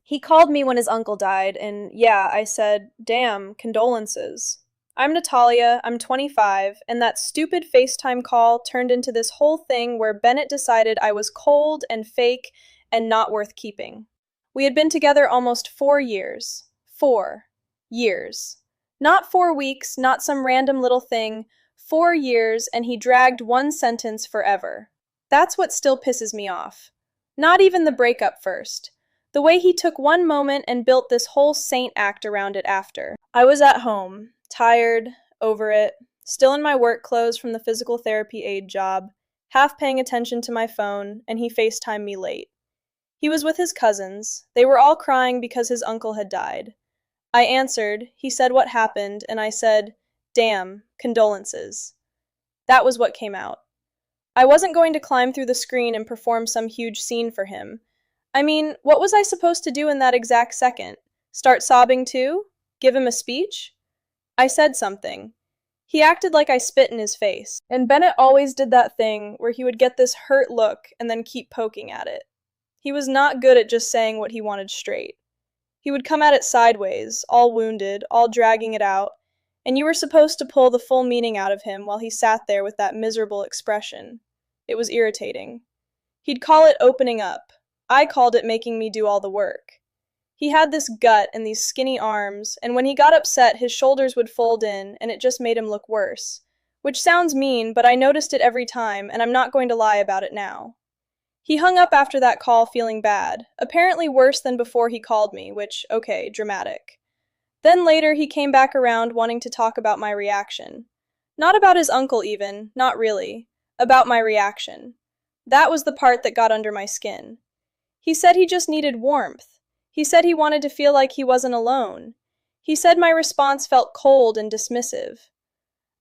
He called me when his uncle died, and yeah, I said, damn, condolences. I'm Natalia, I'm 25, and that stupid FaceTime call turned into this whole thing where Bennett decided I was cold and fake and not worth keeping. We had been together almost 4 years. 4 years. Not 4 weeks, not some random little thing. 4 years, and he dragged one sentence forever. That's what still pisses me off. Not even the breakup first. The way he took one moment and built this whole saint act around it after. I was at home, tired, over it, still in my work clothes from the physical therapy aide job, half paying attention to my phone, and he FaceTimed me late. He was with his cousins. They were all crying because his uncle had died. I answered, he said what happened, and I said, damn, condolences. That was what came out. I wasn't going to climb through the screen and perform some huge scene for him. I mean, what was I supposed to do in that exact second? Start sobbing too? Give him a speech? I said something. He acted like I spit in his face. And Bennett always did that thing where he would get this hurt look and then keep poking at it. He was not good at just saying what he wanted straight. He would come at it sideways, all wounded, all dragging it out, and you were supposed to pull the full meaning out of him while he sat there with that miserable expression. It was irritating. He'd call it opening up. I called it making me do all the work. He had this gut and these skinny arms, and when he got upset, his shoulders would fold in, and it just made him look worse. Which sounds mean, but I noticed it every time, and I'm not going to lie about it now. He hung up after that call feeling bad, apparently worse than before he called me, which, okay, dramatic. Then later he came back around wanting to talk about my reaction. Not about his uncle even, not really. About my reaction. That was the part that got under my skin. He said he just needed warmth. He said he wanted to feel like he wasn't alone. He said my response felt cold and dismissive.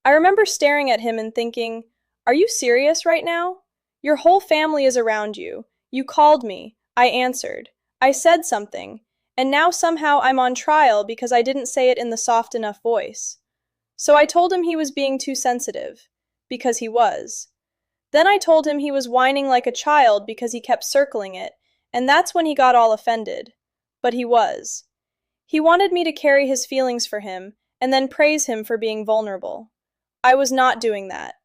I remember staring at him and thinking, are you serious right now? Your whole family is around you. You called me. I answered. I said something. And now somehow I'm on trial because I didn't say it in the soft enough voice. So I told him he was being too sensitive. Because he was. Then I told him he was whining like a child because he kept circling it, and that's when he got all offended. But he was. He wanted me to carry his feelings for him, and then praise him for being vulnerable. I was not doing that.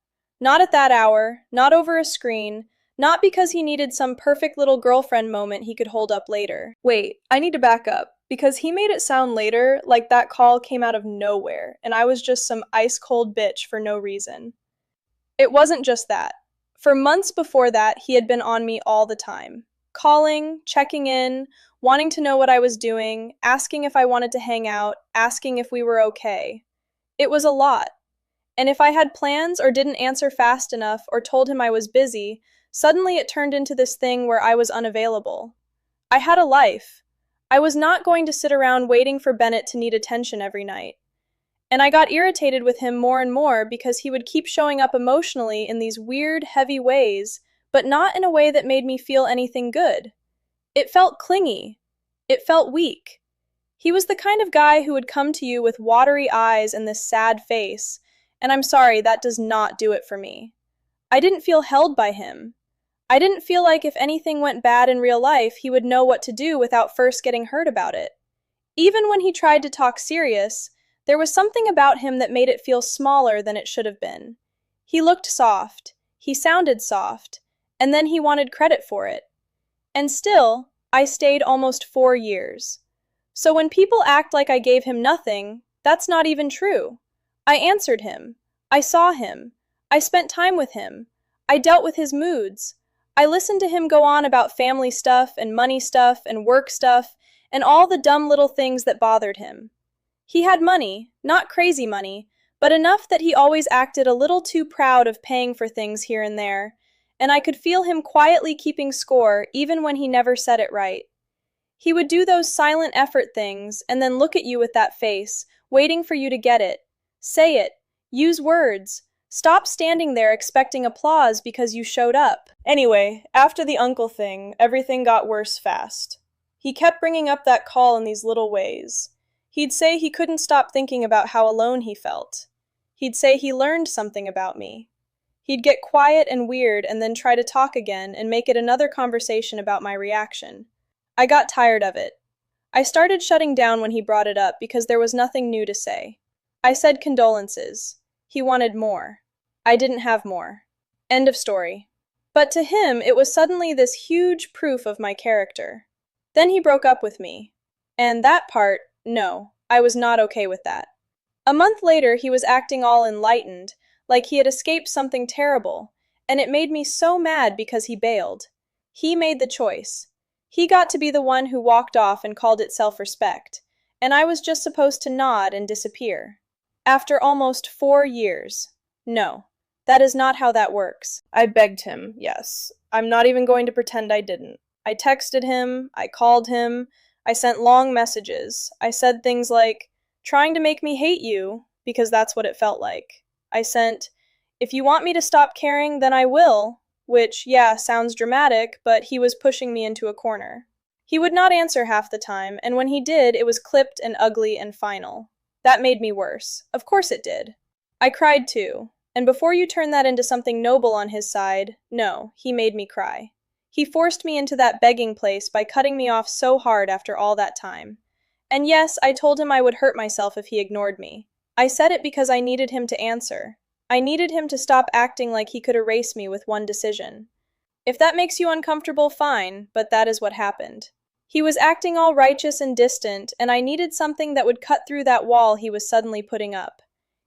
Not at that hour, not over a screen, not because he needed some perfect little girlfriend moment he could hold up later. Wait, I need to back up, because he made it sound later like that call came out of nowhere, and I was just some ice-cold bitch for no reason. It wasn't just that. For months before that, he had been on me all the time. Calling, checking in, wanting to know what I was doing, asking if I wanted to hang out, asking if we were okay. It was a lot. And if I had plans or didn't answer fast enough or told him I was busy, suddenly it turned into this thing where I was unavailable. I had a life. I was not going to sit around waiting for Bennett to need attention every night. And I got irritated with him more and more because he would keep showing up emotionally in these weird, heavy ways, but not in a way that made me feel anything good. It felt clingy. It felt weak. He was the kind of guy who would come to you with watery eyes and this sad face, and I'm sorry, that does not do it for me. I didn't feel held by him. I didn't feel like if anything went bad in real life, he would know what to do without first getting hurt about it. Even when he tried to talk serious, there was something about him that made it feel smaller than it should have been. He looked soft. He sounded soft. And then he wanted credit for it. And still, I stayed almost 4 years. So when people act like I gave him nothing, that's not even true. I answered him. I saw him. I spent time with him. I dealt with his moods. I listened to him go on about family stuff and money stuff and work stuff and all the dumb little things that bothered him. He had money, not crazy money, but enough that he always acted a little too proud of paying for things here and there, and I could feel him quietly keeping score even when he never said it right. He would do those silent effort things and then look at you with that face, waiting for you to get it. Say it. Use words. Stop standing there expecting applause because you showed up. Anyway, after the uncle thing, everything got worse fast. He kept bringing up that call in these little ways. He'd say he couldn't stop thinking about how alone he felt. He'd say he learned something about me. He'd get quiet and weird and then try to talk again and make it another conversation about my reaction. I got tired of it. I started shutting down when he brought it up because there was nothing new to say. I said condolences. He wanted more. I didn't have more. End of story. But to him, it was suddenly this huge proof of my character. Then he broke up with me. And that part, no, I was not okay with that. A month later, he was acting all enlightened, like he had escaped something terrible, and it made me so mad because he bailed. He made the choice. He got to be the one who walked off and called it self-respect, and I was just supposed to nod and disappear. After almost 4 years. No, that is not how that works. I begged him, yes. I'm not even going to pretend I didn't. I texted him, I called him, I sent long messages. I said things like, trying to make me hate you, because that's what it felt like. I sent, if you want me to stop caring, then I will, which, yeah, sounds dramatic, but he was pushing me into a corner. He would not answer half the time, and when he did, it was clipped and ugly and final. That made me worse. Of course it did. I cried too, and before you turn that into something noble on his side, no, he made me cry. He forced me into that begging place by cutting me off so hard after all that time. And yes, I told him I would hurt myself if he ignored me. I said it because I needed him to answer. I needed him to stop acting like he could erase me with one decision. If that makes you uncomfortable, fine, but that is what happened. He was acting all righteous and distant, and I needed something that would cut through that wall he was suddenly putting up.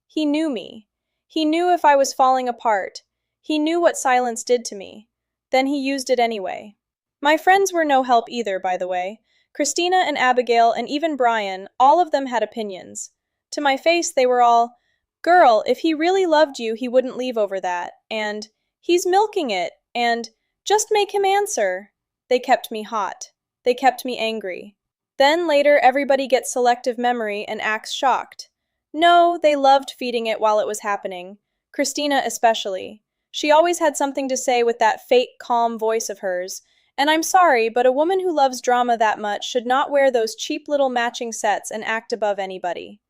He knew me. He knew if I was falling apart. He knew what silence did to me. Then he used it anyway. My friends were no help either, by the way. Christina and Abigail and even Brian, all of them had opinions. To my face, they were all, girl, if he really loved you, he wouldn't leave over that, and he's milking it, and just make him answer. They kept me hot. They kept me angry. Then later, everybody gets selective memory and acts shocked. No, they loved feeding it while it was happening. Christina especially. She always had something to say with that fake, calm voice of hers. And I'm sorry, but a woman who loves drama that much should not wear those cheap little matching sets and act above anybody.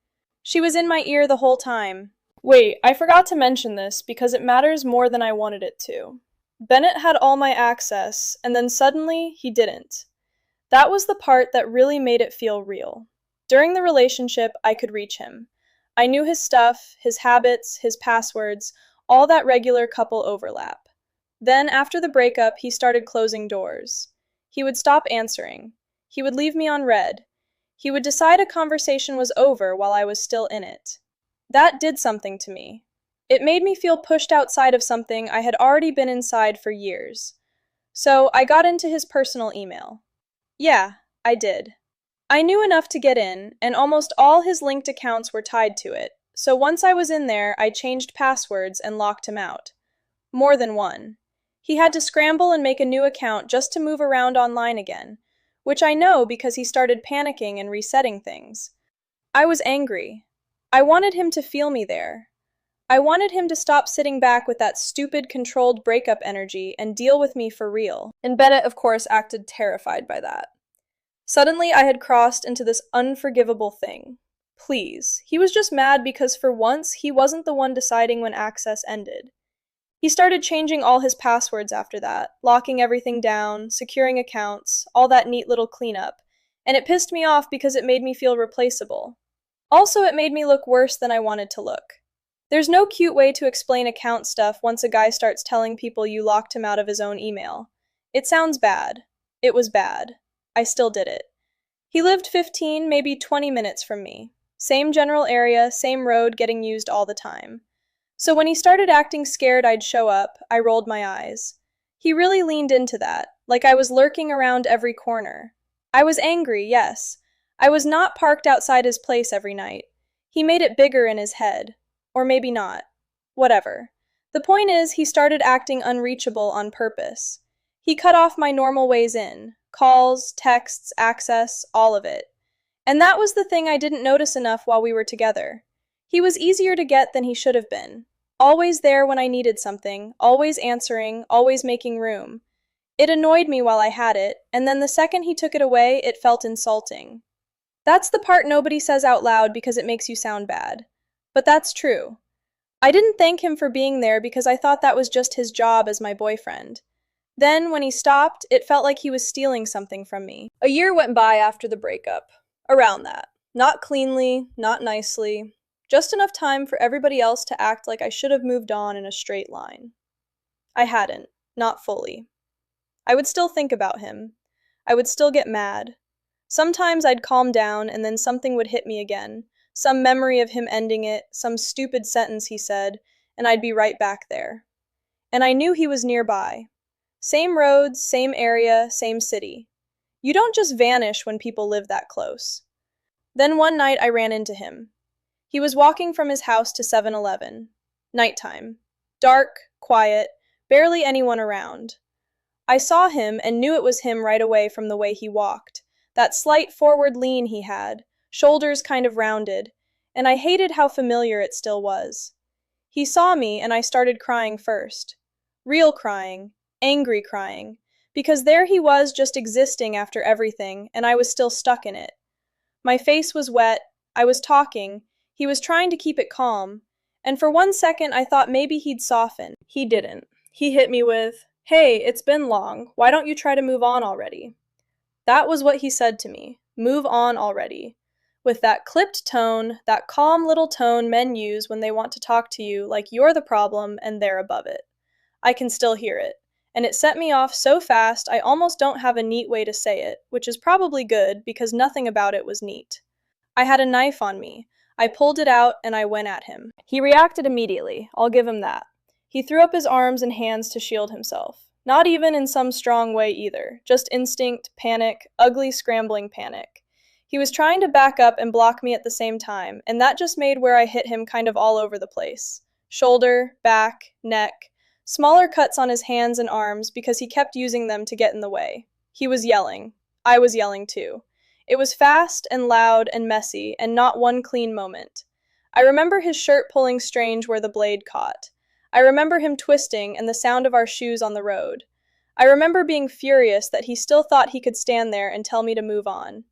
She was in my ear the whole time. Wait, I forgot to mention this because it matters more than I wanted it to. Bennett had all my access, and then suddenly, he didn't. That was the part that really made it feel real. During the relationship, I could reach him. I knew his stuff, his habits, his passwords, all that regular couple overlap. Then, after the breakup, he started closing doors. He would stop answering. He would leave me on read. He would decide a conversation was over while I was still in it. That did something to me. It made me feel pushed outside of something I had already been inside for years. So, I got into his personal email. Yeah, I did. I knew enough to get in, and almost all his linked accounts were tied to it, so once I was in there, I changed passwords and locked him out. More than one. He had to scramble and make a new account just to move around online again, which I know because he started panicking and resetting things. I was angry. I wanted him to feel me there. I wanted him to stop sitting back with that stupid, controlled breakup energy and deal with me for real. And Bennett, of course, acted terrified by that. Suddenly, I had crossed into this unforgivable thing. Please. He was just mad because for once, he wasn't the one deciding when access ended. He started changing all his passwords after that, locking everything down, securing accounts, all that neat little cleanup, and it pissed me off because it made me feel replaceable. Also, it made me look worse than I wanted to look. There's no cute way to explain account stuff once a guy starts telling people you locked him out of his own email. It sounds bad. It was bad. I still did it. He lived 15, maybe 20 minutes from me. Same general area, same road getting used all the time. So when he started acting scared I'd show up, I rolled my eyes. He really leaned into that, like I was lurking around every corner. I was angry, yes. I was not parked outside his place every night. He made it bigger in his head. Or maybe not. Whatever. The point is, he started acting unreachable on purpose. He cut off my normal ways in. Calls, texts, access, all of it. And that was the thing I didn't notice enough while we were together. He was easier to get than he should have been. Always there when I needed something, always answering, always making room. It annoyed me while I had it, and then the second he took it away, it felt insulting. That's the part nobody says out loud because it makes you sound bad. But that's true. I didn't thank him for being there because I thought that was just his job as my boyfriend. Then, when he stopped, it felt like he was stealing something from me. A year went by after the breakup. Around that. Not cleanly, not nicely. Just enough time for everybody else to act like I should have moved on in a straight line. I hadn't. Not fully. I would still think about him. I would still get mad. Sometimes I'd calm down and then something would hit me again. Some memory of him ending it, some stupid sentence he said, and I'd be right back there. And I knew he was nearby. Same roads, same area, same city. You don't just vanish when people live that close. Then one night I ran into him. He was walking from his house to 7-Eleven. Nighttime. Dark, quiet, barely anyone around. I saw him and knew it was him right away from the way he walked. That slight forward lean he had, shoulders kind of rounded, and I hated how familiar it still was. He saw me and I started crying first. Real crying, angry crying, because there he was just existing after everything, and I was still stuck in it. My face was wet, I was talking, he was trying to keep it calm, and for 1 second I thought maybe he'd soften. He didn't. He hit me with, "Hey, it's been long, why don't you try to move on already?" That was what he said to me, move on already. With that clipped tone, that calm little tone men use when they want to talk to you like you're the problem and they're above it. I can still hear it. And it set me off so fast I almost don't have a neat way to say it, which is probably good because nothing about it was neat. I had a knife on me. I pulled it out and I went at him. He reacted immediately, I'll give him that. He threw up his arms and hands to shield himself. Not even in some strong way either, just instinct, panic, ugly scrambling panic. He was trying to back up and block me at the same time, and that just made where I hit him kind of all over the place. Shoulder, back, neck, smaller cuts on his hands and arms because he kept using them to get in the way. He was yelling. I was yelling too. It was fast and loud and messy, and not one clean moment. I remember his shirt pulling strange where the blade caught. I remember him twisting and the sound of our shoes on the road. I remember being furious that he still thought he could stand there and tell me to move on.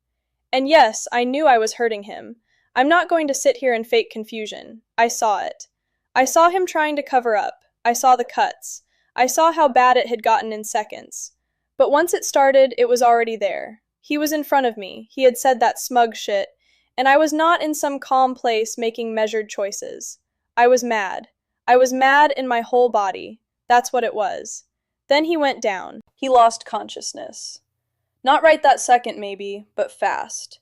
And yes, I knew I was hurting him. I'm not going to sit here and fake confusion. I saw it. I saw him trying to cover up. I saw the cuts. I saw how bad it had gotten in seconds. But once it started, it was already there. He was in front of me. He had said that smug shit. And I was not in some calm place making measured choices. I was mad. I was mad in my whole body. That's what it was. Then he went down. He lost consciousness. Not right that second, maybe, but fast.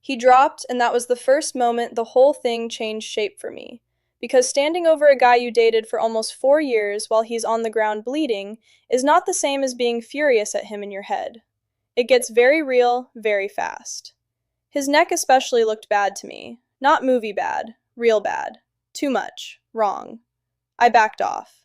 He dropped, and that was the first moment the whole thing changed shape for me. Because standing over a guy you dated for almost 4 years while he's on the ground bleeding is not the same as being furious at him in your head. It gets very real, very fast. His neck especially looked bad to me. Not movie bad, real bad. Too much. Wrong. I backed off.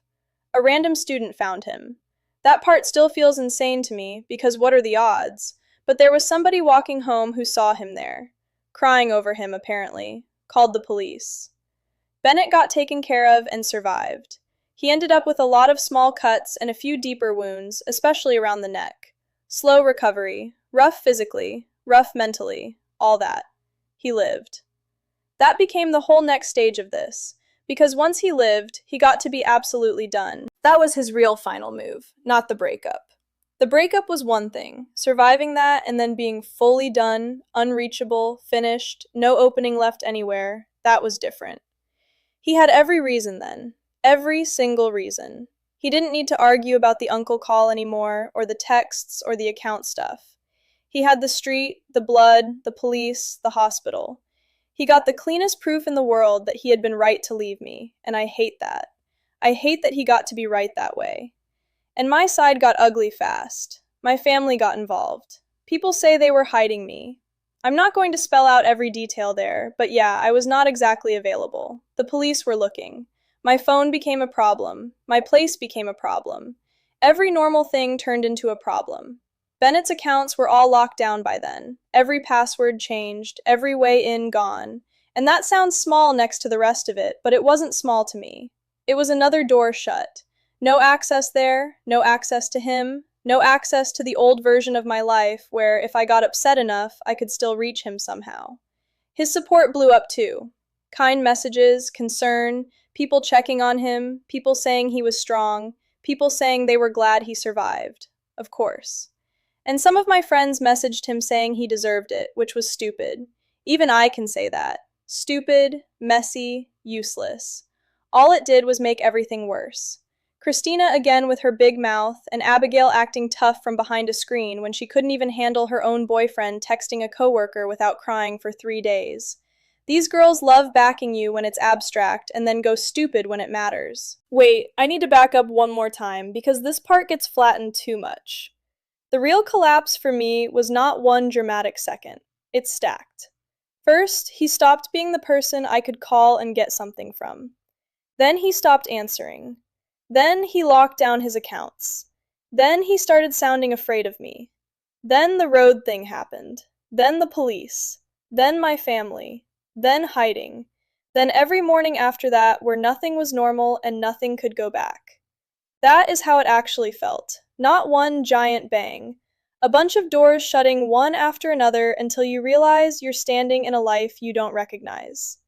A random student found him. That part still feels insane to me, because what are the odds? But there was somebody walking home who saw him there. Crying over him, apparently. Called the police. Bennett got taken care of and survived. He ended up with a lot of small cuts and a few deeper wounds, especially around the neck. Slow recovery. Rough physically. Rough mentally. All that. He lived. That became the whole next stage of this. Because once he lived, he got to be absolutely done. That was his real final move, not the breakup. The breakup was one thing. Surviving that and then being fully done, unreachable, finished, no opening left anywhere, that was different. He had every reason then. Every single reason. He didn't need to argue about the uncle call anymore, or the texts, or the account stuff. He had the street, the blood, the police, the hospital. He got the cleanest proof in the world that he had been right to leave me, and I hate that. I hate that he got to be right that way. And my side got ugly fast. My family got involved. People say they were hiding me. I'm not going to spell out every detail there, but yeah, I was not exactly available. The police were looking. My phone became a problem. My place became a problem. Every normal thing turned into a problem. Bennett's accounts were all locked down by then. Every password changed, every way in gone. And that sounds small next to the rest of it, but it wasn't small to me. It was another door shut. No access there, no access to him, no access to the old version of my life where if I got upset enough, I could still reach him somehow. His support blew up too. Kind messages, concern, people checking on him, people saying he was strong, people saying they were glad he survived. Of course. And some of my friends messaged him saying he deserved it, which was stupid. Even I can say that. Stupid, messy, useless. All it did was make everything worse. Christina again with her big mouth, and Abigail acting tough from behind a screen when she couldn't even handle her own boyfriend texting a coworker without crying for 3 days. These girls love backing you when it's abstract and then go stupid when it matters. Wait, I need to back up one more time because this part gets flattened too much. The real collapse for me was not one dramatic second. It stacked. First, he stopped being the person I could call and get something from. Then he stopped answering. Then he locked down his accounts. Then he started sounding afraid of me. Then the road thing happened. Then the police. Then my family. Then hiding. Then every morning after that where nothing was normal and nothing could go back. That is how it actually felt. Not one giant bang. A bunch of doors shutting one after another until you realize you're standing in a life you don't recognize.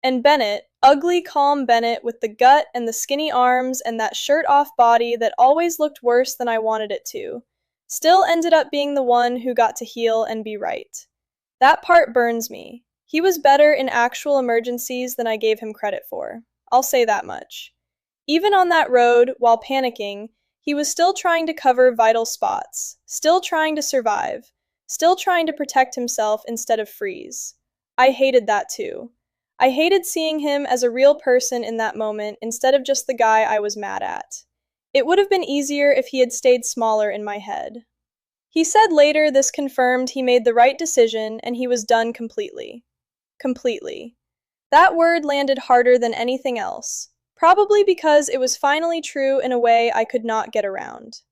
And Bennett, ugly, calm Bennett with the gut and the skinny arms and that shirt-off body that always looked worse than I wanted it to, still ended up being the one who got to heal and be right. That part burns me. He was better in actual emergencies than I gave him credit for. I'll say that much. Even on that road, while panicking, he was still trying to cover vital spots, still trying to survive, still trying to protect himself instead of freeze. I hated that too. I hated seeing him as a real person in that moment instead of just the guy I was mad at. It would have been easier if he had stayed smaller in my head. He said later this confirmed he made the right decision and he was done completely. Completely. That word landed harder than anything else. Probably because it was finally true in a way I could not get around.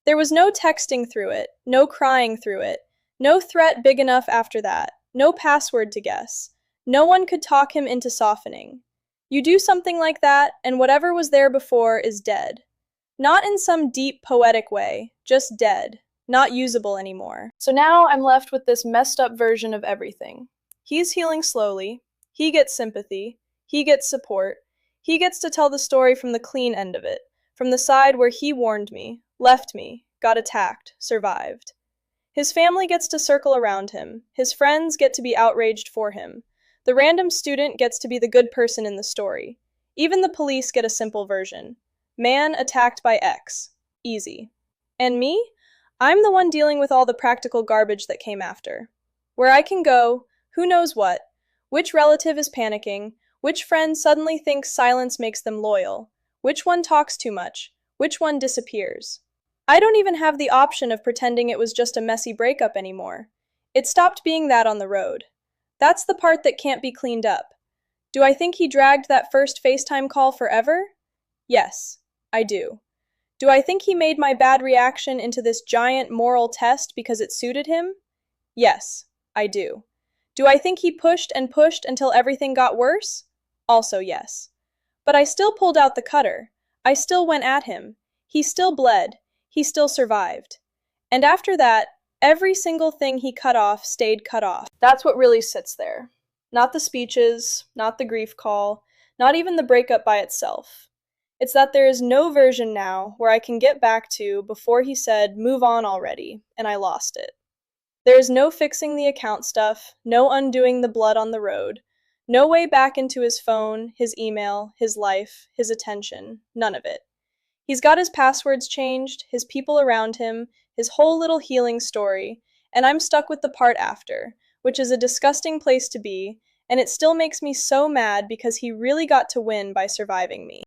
There was no texting through it, no crying through it, no threat big enough after that, no password to guess. No one could talk him into softening. You do something like that, and whatever was there before is dead. Not in some deep, poetic way, just dead, not usable anymore. So now I'm left with this messed up version of everything. He's healing slowly, he gets sympathy, he gets support, he gets to tell the story from the clean end of it, from the side where he warned me, left me, got attacked, survived. His family gets to circle around him, his friends get to be outraged for him, the random student gets to be the good person in the story. Even the police get a simple version. Man attacked by X. Easy. And me? I'm the one dealing with all the practical garbage that came after. Where I can go, who knows what, which relative is panicking, which friend suddenly thinks silence makes them loyal, which one talks too much, which one disappears. I don't even have the option of pretending it was just a messy breakup anymore. It stopped being that on the road. That's the part that can't be cleaned up. Do I think he dragged that first FaceTime call forever? Yes, I do. Do I think he made my bad reaction into this giant moral test because it suited him? Yes, I do. Do I think he pushed and pushed until everything got worse? Also yes. But I still pulled out the cutter. I still went at him. He still bled. He still survived. And after that, every single thing he cut off stayed cut off. That's what really sits there. Not the speeches, not the grief call, not even the breakup by itself. It's that there is no version now where I can get back to before he said, "Move on already," and I lost it. There is no fixing the account stuff, no undoing the blood on the road, no way back into his phone, his email, his life, his attention, none of it. He's got his passwords changed, his people around him, his whole little healing story, and I'm stuck with the part after, which is a disgusting place to be, and it still makes me so mad because he really got to win by surviving me.